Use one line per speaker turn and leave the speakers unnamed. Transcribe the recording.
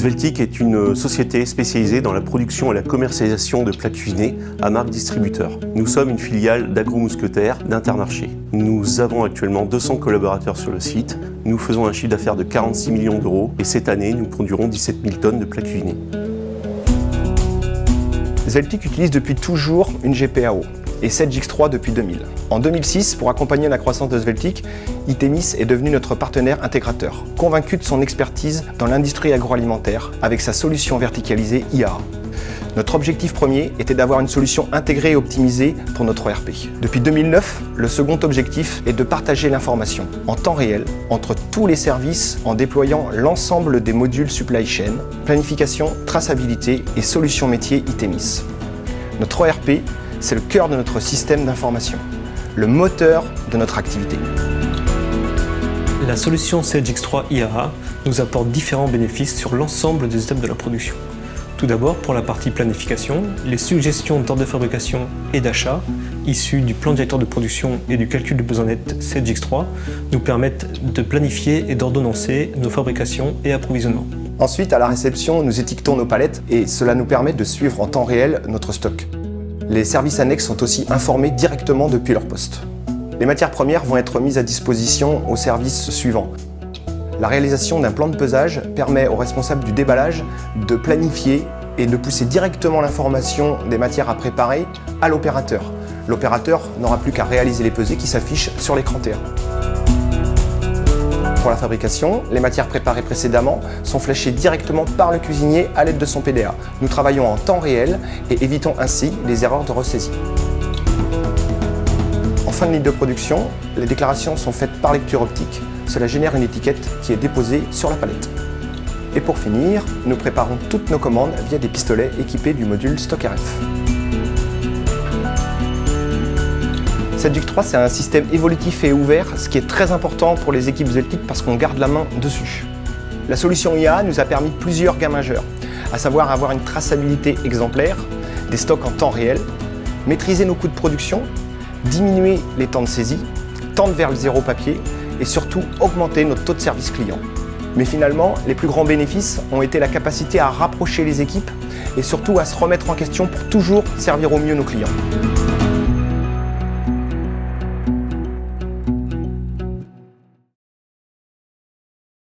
Sveltic est une société spécialisée dans la production et la commercialisation de plats cuisinés à marque distributeur. Nous sommes une filiale d'Agro Mousquetaire d'Intermarché. Nous avons actuellement 200 collaborateurs sur le site. Nous faisons un chiffre d'affaires de 46 millions d'euros et cette année, nous produirons 17 000 tonnes de plats cuisinés.
Sveltic utilise depuis toujours une GPAO et Sedgix3 depuis 2000. En 2006, pour accompagner la croissance de Sveltic, Itemis est devenu notre partenaire intégrateur, convaincu de son expertise dans l'industrie agroalimentaire avec sa solution verticalisée IAA. Notre objectif premier était d'avoir une solution intégrée et optimisée pour notre ERP. Depuis 2009, le second objectif est de partager l'information en temps réel entre tous les services en déployant l'ensemble des modules supply chain, planification, traçabilité et solutions métiers Itemis. Notre ERP, c'est le cœur de notre système d'information, le moteur de notre activité.
La solution Sedgix3 IAA nous apporte différents bénéfices sur l'ensemble des étapes de la production. Tout d'abord, pour la partie planification, les suggestions d'ordre de fabrication et d'achat, issues du plan directeur de production et du calcul de besoin net Sedgix3, nous permettent de planifier et d'ordonnancer nos fabrications et approvisionnements.
Ensuite, à la réception, nous étiquetons nos palettes et cela nous permet de suivre en temps réel notre stock. Les services annexes sont aussi informés directement depuis leur poste. Les matières premières vont être mises à disposition aux services suivants. La réalisation d'un plan de pesage permet aux responsables du déballage de planifier et de pousser directement l'information des matières à préparer à l'opérateur. L'opérateur n'aura plus qu'à réaliser les pesées qui s'affichent sur l'écran terrain. Pour la fabrication, les matières préparées précédemment sont fléchées directement par le cuisinier à l'aide de son PDA. Nous travaillons en temps réel et évitons ainsi les erreurs de ressaisie. En fin de ligne de production, les déclarations sont faites par lecture optique. Cela génère une étiquette qui est déposée sur la palette. Et pour finir, nous préparons toutes nos commandes via des pistolets équipés du module StockRF. Sedgix3, c'est un système évolutif et ouvert, ce qui est très important pour les équipes Sveltic parce qu'on garde la main dessus. La solution IA nous a permis plusieurs gains majeurs, à savoir avoir une traçabilité exemplaire, des stocks en temps réel, maîtriser nos coûts de production, diminuer les temps de saisie, tendre vers le zéro papier et surtout augmenter notre taux de service client. Mais finalement, les plus grands bénéfices ont été la capacité à rapprocher les équipes et surtout à se remettre en question pour toujours servir au mieux nos clients.